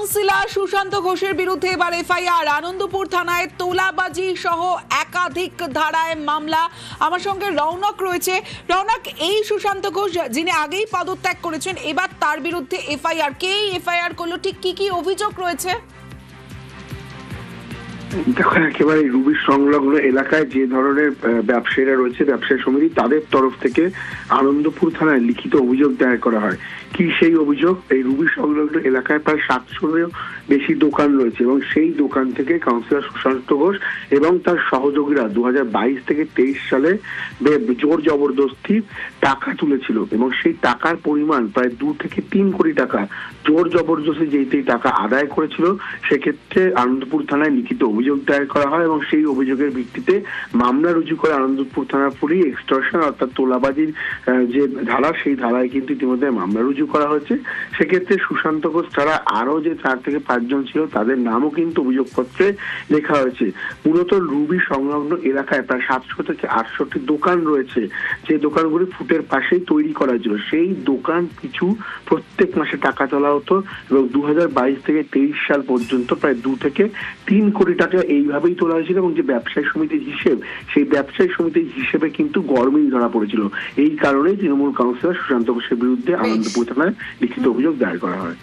Councillor Sushant ঘোষের বিরুদ্ধে এবার এফআইআর। আনন্দপুর থানায় তোলাবাজি সহ একাধিক ধারায় মামলা। আমার সঙ্গে রৌনক রয়েছে। রৌনক, এই সুশান্ত ঘোষ যিনি আগেই পদত্যাগ করেছেন, এবার তার বিরুদ্ধে এফআইআর, কে এফআইআর করলো, ঠিক কি কি অভিযোগ রয়েছে? দেখো, একেবারে রুবি সংলগ্ন এলাকায় যে ধরনের ব্যবসায়ীরা রয়েছে, ব্যবসায়ী সমিতি, তাদের তরফ থেকে আনন্দপুর থানায় লিখিত অভিযোগ দায়ের করা হয়। কি সেই অভিযোগ? এই রুবি সংলগ্ন এলাকায় প্রায় 700-এরও বেশি দোকান রয়েছে এবং সেই দোকান থেকে কাউন্সিলর সুশান্ত ঘোষ এবং তার সহযোগীরা 2022 থেকে 23 সালে জোর জবরদস্তি টাকা তুলেছিল এবং সেই টাকার পরিমাণ প্রায় 2 থেকে 3 কোটি টাকা জোর জবরদস্তি যেই টাকা আদায় করেছিল, সেক্ষেত্রে আনন্দপুর থানায় লিখিত অভিযোগ দায়ের করা হয় এবং সেই অভিযোগের ভিত্তিতে মামলা রুজু করে আনন্দপুর থানার পুলিশ এক্সটর্শন অর্থাৎ তোলাবাজির যে ধারা, সেই ধারায় কিন্তু ইতিমধ্যে মামলা রুজু করা হয়েছে। সেক্ষেত্রে সুশান্ত ঘোষ ছাড়া আরো যে 4 থেকে 5 জন ছিল, তাদের নামও কিন্তু অভিযোগপত্রে লেখা হয়েছে। মূলত রুবি সংলগ্ন এলাকায় প্রায় 700 থেকে 800টি দোকান রয়েছে, যে দোকানগুলি ফুটের পাশেই তৈরি করা ছিল। সেই দোকান পিছু প্রত্যেক মাসে টাকা তোলা হতো এবং 2022 থেকে 23 সাল পর্যন্ত প্রায় 2 থেকে 3 কোটি টাকা এইভাবেই তোলা হয়েছিল এবং যে ব্যবসায়ী সমিতির হিসেব, সেই ব্যবসায়ী সমিতির হিসেবে কিন্তু গরমিল ধরা পড়েছিল। এই কারণেই তৃণমূল কাউন্সিলর সুশান্ত ঘোষের বিরুদ্ধে আনন্দপুর থানায় লিখিত অভিযোগ দায়ের করা হয়।